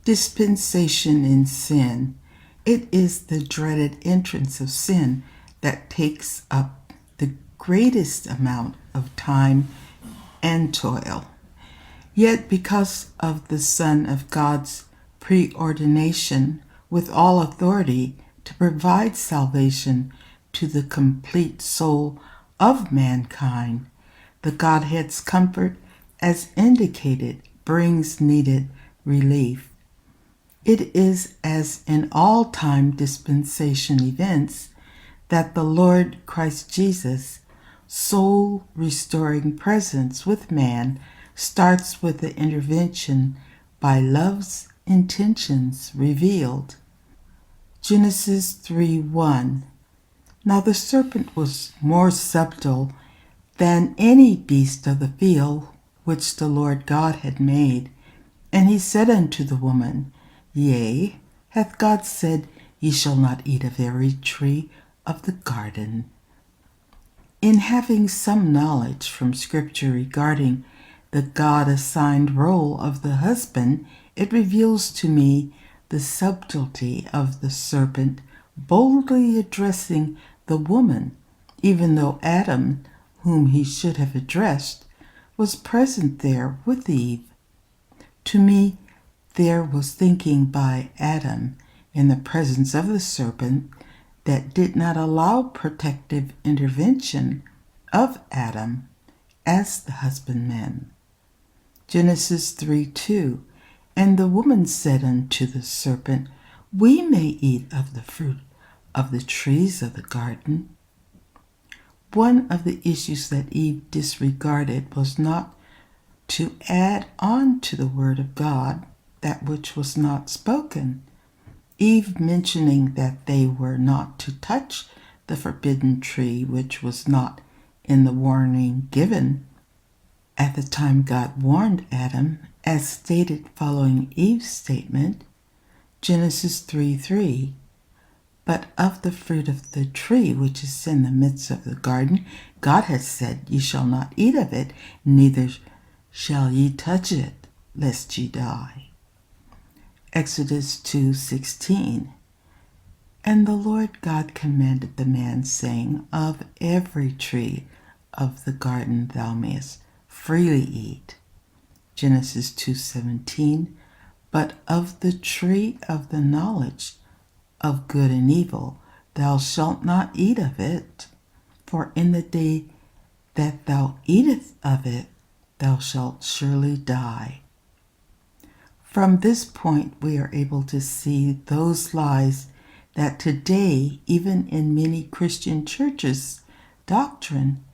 Dispensation in sin. It is the dreaded entrance of sin that takes up the greatest amount of time and toil. Yet because of the Son of God's preordination with all authority to provide salvation to the complete soul of mankind, the Godhead's comfort, as indicated, brings needed relief. It is as in all time dispensation events that the Lord Christ Jesus, soul-restoring presence with man, starts with the intervention by love's intentions revealed. Genesis 3:1. Now the serpent was more subtle than any beast of the field which the Lord God had made. And he said unto the woman, Yea, hath God said, Ye shall not eat of every tree of the garden? In having some knowledge from Scripture regarding the God-assigned role of the husband, it reveals to me the subtlety of the serpent boldly addressing the woman, even though Adam, whom he should have addressed, was present there with Eve. To me, there was thinking by Adam in the presence of the serpent that did not allow protective intervention of Adam as the husbandman. Genesis 3:2. And the woman said unto the serpent, We may eat of the fruit of the trees of the garden. One of the issues that Eve disregarded was not to add on to the word of God that which was not spoken. Eve mentioning that they were not to touch the forbidden tree, which was not in the warning given at the time God warned Adam, as stated following Eve's statement, Genesis 3:3. But of the fruit of the tree which is in the midst of the garden, God has said, Ye shall not eat of it, neither shall ye touch it, lest ye die. Exodus 2:16. And the Lord God commanded the man, saying, Of every tree of the garden thou mayest freely eat. Genesis 2:17. But of the tree of the knowledge of good and evil thou shalt not eat of it, for in the day that thou eatest of it thou shalt surely die. From this point, we are able to see those lies that today, even in many Christian churches' doctrine,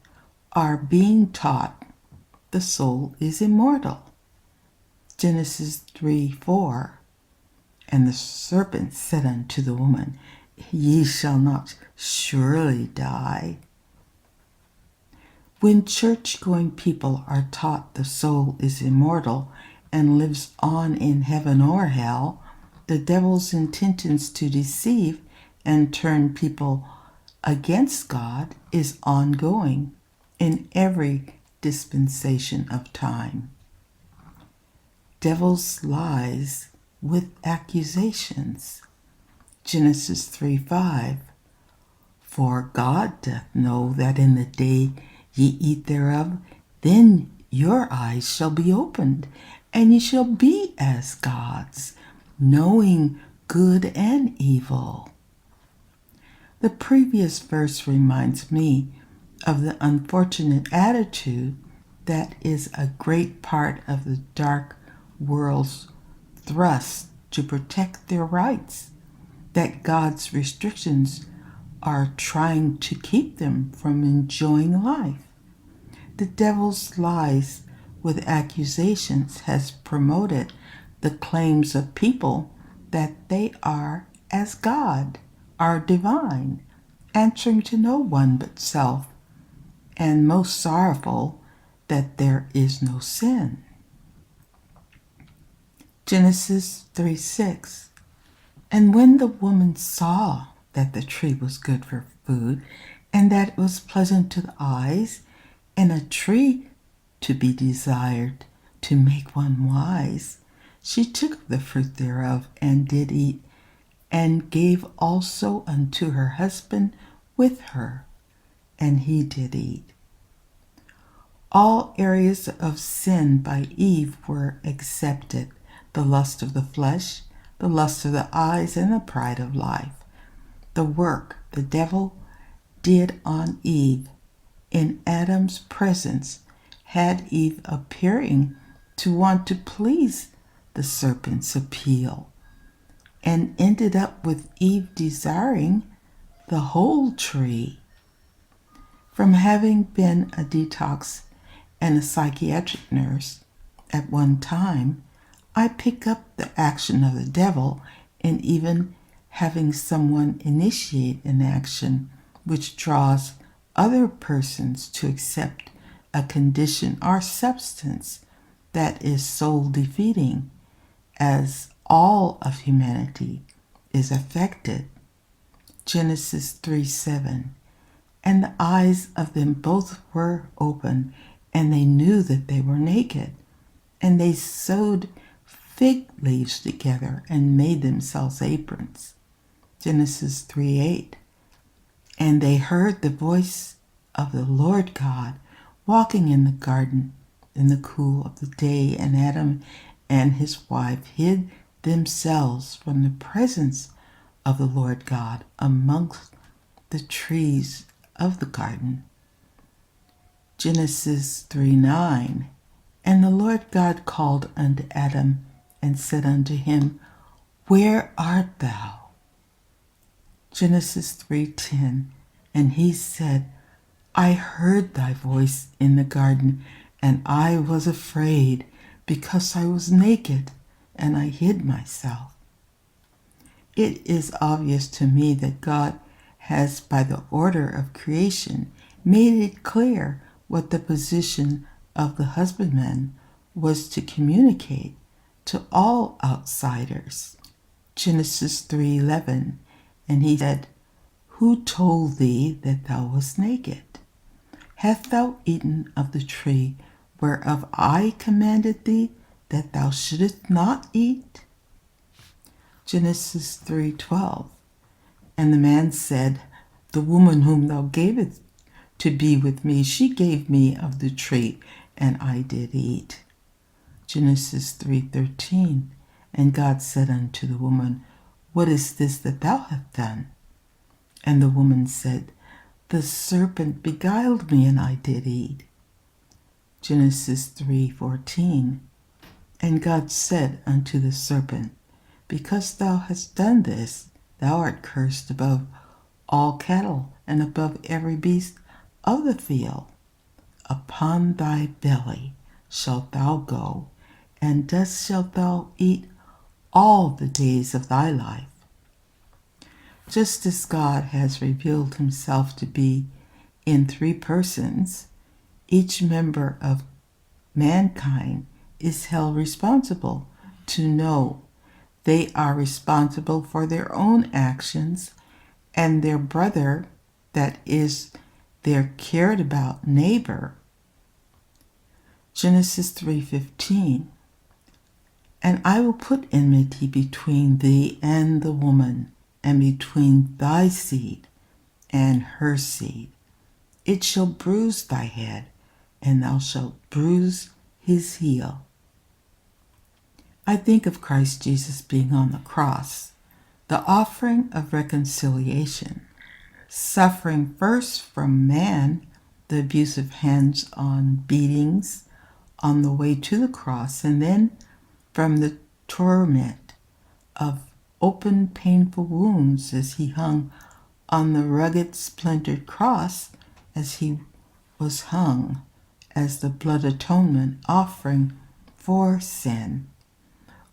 are being taught. The soul is immortal. Genesis 3:4. And the serpent said unto the woman, Ye shall not surely die. When church-going people are taught the soul is immortal and lives on in heaven or hell, the devil's intentions to deceive and turn people against God is ongoing in every dispensation of time. Devil's lies with accusations. Genesis 3:5. For God doth know that in the day ye eat thereof, then your eyes shall be opened, and ye shall be as gods, knowing good and evil. The previous verse reminds me of the unfortunate attitude that is a great part of the dark world's thrust to protect their rights, that God's restrictions are trying to keep them from enjoying life. The devil's lies with accusations has promoted the claims of people that they are as God, are divine, answering to no one but self, and most sorrowful that there is no sin. Genesis 3:6. And when the woman saw that the tree was good for food, and that it was pleasant to the eyes, and a tree to be desired to make one wise, She took of the fruit thereof, and did eat, and gave also unto her husband with her, and he did eat. All areas of sin by Eve were accepted: the lust of the flesh, the lust of the eyes, and the pride of life. The work the devil did on Eve in Adam's presence had Eve appearing to want to please the serpent's appeal, and ended up with Eve desiring the whole tree. From having been a detox and a psychiatric nurse at one time, I pick up the action of the devil in even having someone initiate an action which draws other persons to accept a condition or substance that is soul-defeating, as all of humanity is affected. Genesis 3:7. And the eyes of them both were open, and they knew that they were naked. And they sewed fig leaves together and made themselves aprons. Genesis 3:8. And they heard the voice of the Lord God walking in the garden in the cool of the day, and Adam and his wife hid themselves from the presence of the Lord God amongst the trees of the garden. Genesis 3:9. And the Lord God called unto Adam and said unto him, Where art thou? Genesis 3:10. And he said, I heard thy voice in the garden, and I was afraid, because I was naked, and I hid myself. It is obvious to me that God has, by the order of creation, made it clear what the position of the husbandman was to communicate to all outsiders. Genesis 3:11. And he said, Who told thee that thou wast naked? Hast thou eaten of the tree whereof I commanded thee that thou shouldest not eat? Genesis 3:12. And the man said, The woman whom thou gavest to be with me, she gave me of the tree, and I did eat. Genesis 3:13. And God said unto the woman, What is this that thou hast done? And the woman said, The serpent beguiled me, and I did eat. Genesis 3:14. And God said unto the serpent, Because thou hast done this, thou art cursed above all cattle, and above every beast of the field. Upon thy belly shalt thou go, and dust shalt thou eat all the days of thy life. Just as God has revealed himself to be in three persons, each member of mankind is held responsible to know they are responsible for their own actions, and their brother, that is, their cared about neighbor. Genesis 3:15. And I will put enmity between thee and the woman, and between thy seed and her seed. It shall bruise thy head, and thou shalt bruise his heel. I think of Christ Jesus being on the cross, the offering of reconciliation, suffering first from man the abusive hands-on beatings on the way to the cross, and then from the torment of open painful wounds as he hung on the rugged splintered cross, as he was hung as the blood atonement offering for sin.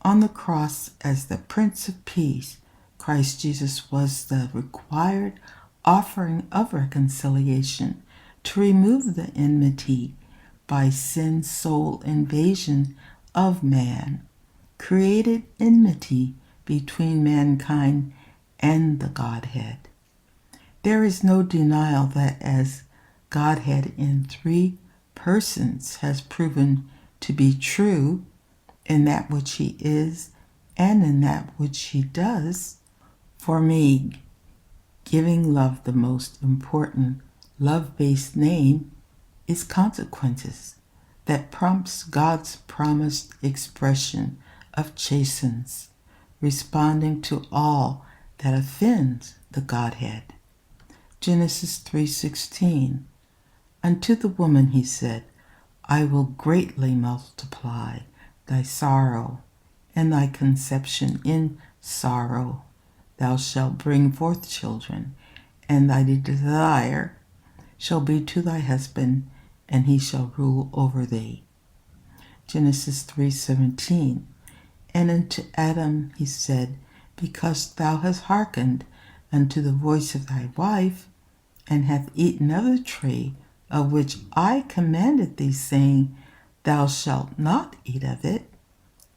On the cross as the Prince of Peace, Christ Jesus was the required offering of reconciliation to remove the enmity by sin's soul invasion of man, created enmity between mankind and the Godhead. There is no denial that as Godhead in three persons has proven to be true, in that which he is and in that which he does. For me, giving love the most important love-based name is consequences that prompts God's promised expression of chastens, responding to all that offends the Godhead. Genesis 3:16. Unto the woman he said, I will greatly multiply thy sorrow, and thy conception in sorrow. Thou shalt bring forth children, and thy desire shall be to thy husband, and he shall rule over thee. Genesis 3:17. And unto Adam he said, Because thou hast hearkened unto the voice of thy wife, and hath eaten of the tree of which I commanded thee, saying, Thou shalt not eat of it,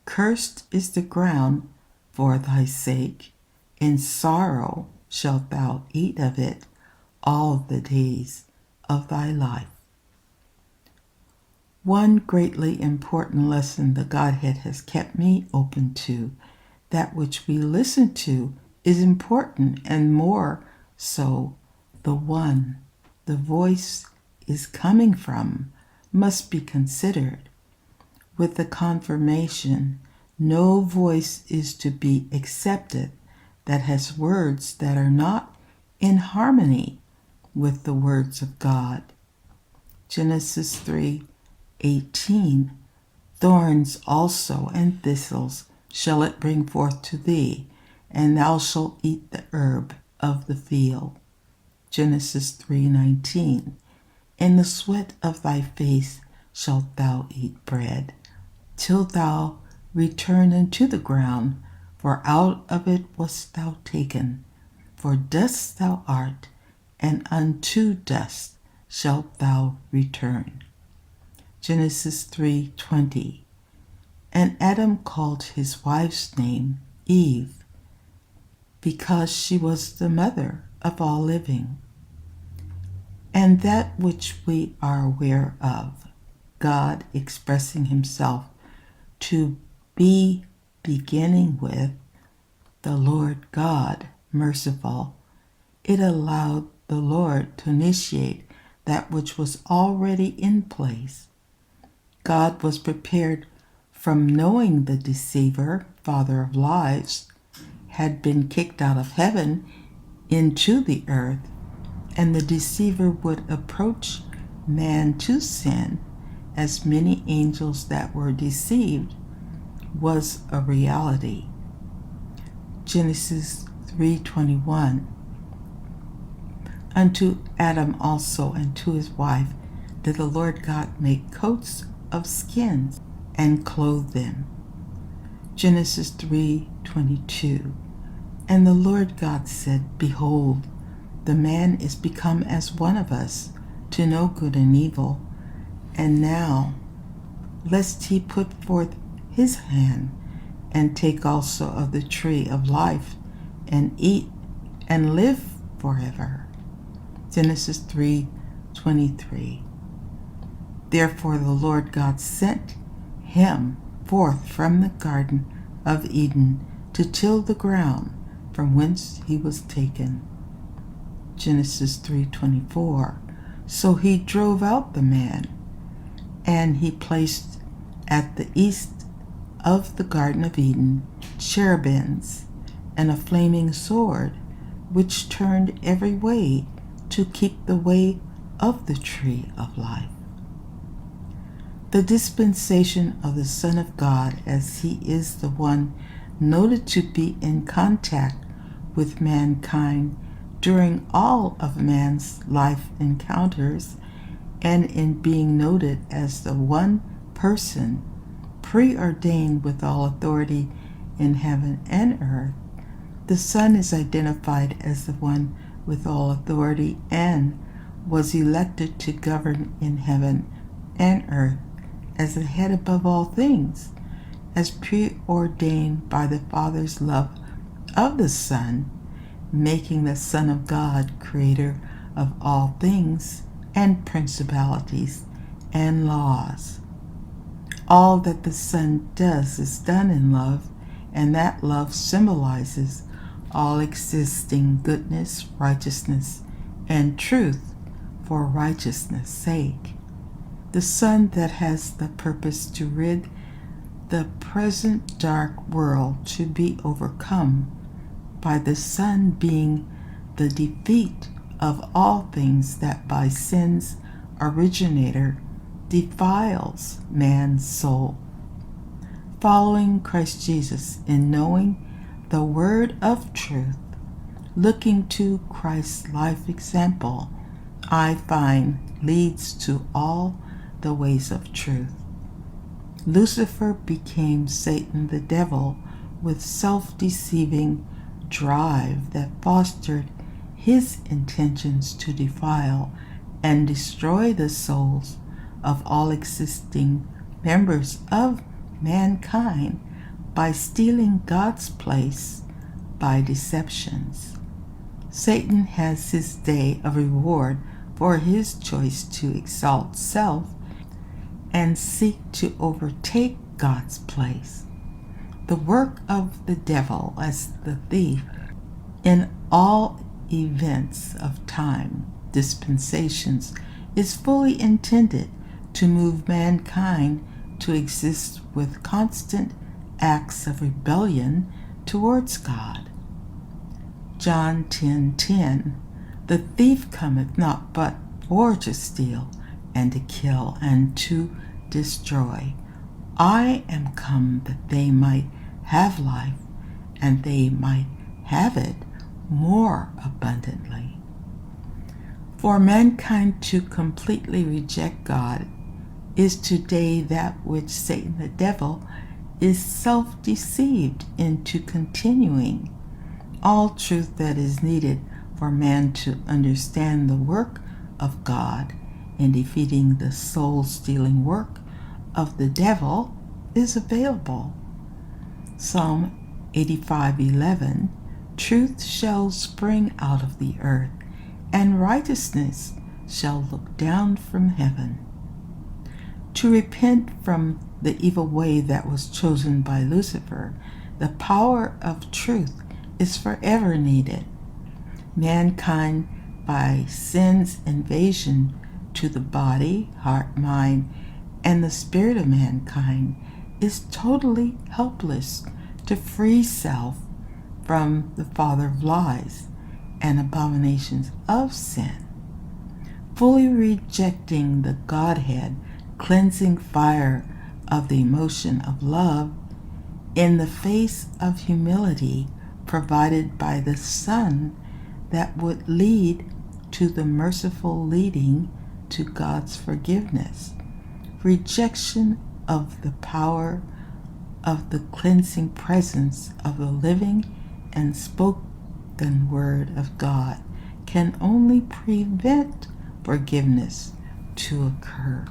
cursed is the ground for thy sake, in sorrow shalt thou eat of it all the days of thy life. One greatly important lesson the Godhead has kept me open to, that which we listen to is important, and more so, the one the voice is coming from must be considered. With the confirmation, no voice is to be accepted that has words that are not in harmony with the words of God. Genesis 3:18. Thorns also and thistles shall it bring forth to thee, and thou shalt eat the herb of the field. Genesis 3:19. In the sweat of thy face shalt thou eat bread, till thou return unto the ground, for out of it wast thou taken. For dust thou art, and unto dust shalt thou return. Genesis 3:20. And Adam called his wife's name Eve, because she was the mother of all living. And that which we are aware of, God expressing himself to be beginning with the Lord God, merciful, it allowed the Lord to initiate that which was already in place. God was prepared from knowing the deceiver, father of lies, had been kicked out of heaven into the earth, and the deceiver would approach man to sin, as many angels that were deceived was a reality. Genesis 3:21. Unto Adam also and to his wife did the Lord God make coats of skins and clothe them. Genesis 3:22. And the Lord God said, Behold, the man is become as one of us, to know good and evil. And now, lest he put forth his hand, and take also of the tree of life, and eat, and live forever. Genesis 3:23. Therefore the Lord God sent him forth from the Garden of Eden to till the ground from whence he was taken. Genesis 3:24. So he drove out the man, and he placed at the east of the Garden of Eden cherubims and a flaming sword, which turned every way to keep the way of the tree of life. The dispensation of the Son of God, as he is the one noted to be in contact with mankind during all of man's life encounters, and in being noted as the one person preordained with all authority in heaven and earth, the Son is identified as the one with all authority and was elected to govern in heaven and earth as the head above all things, as preordained by the Father's love of the Son, making the Son of God creator of all things and principalities and laws. All that the Son does is done in love, and that love symbolizes all existing goodness, righteousness, and truth for righteousness' sake. The Son that has the purpose to rid the present dark world to be overcome by the Son being the defeat of all things that by sin's originator defiles man's soul. Following Christ Jesus in knowing the word of truth, looking to Christ's life example, I find leads to all the ways of truth. Lucifer became Satan the devil with self-deceiving drive that fostered his intentions to defile and destroy the souls of all existing members of mankind by stealing God's place by deceptions. Satan has his day of reward for his choice to exalt self and seek to overtake God's place. The work of the devil as the thief in all events of time, dispensations, is fully intended to move mankind to exist with constant acts of rebellion towards God. John 10:10, the thief cometh not but for to steal, and to kill, and to destroy. I am come that they might have life, and they might have it more abundantly. For mankind to completely reject God is today that which Satan the devil is self-deceived into continuing. All truth that is needed for man to understand the work of God in defeating the soul-stealing work of the devil is available. Psalm 85:11, truth shall spring out of the earth, and righteousness shall look down from heaven. To repent from the evil way that was chosen by Lucifer, the power of truth is forever needed. Mankind, by sin's invasion to the body, heart, mind, and the spirit of mankind, is totally helpless to free self from the father of lies and abominations of sin. Fully rejecting the Godhead cleansing fire of the emotion of love in the face of humility provided by the Son that would lead to the merciful leading to God's forgiveness. Rejection of the power of the cleansing presence of the living and spoken word of God can only prevent forgiveness to occur.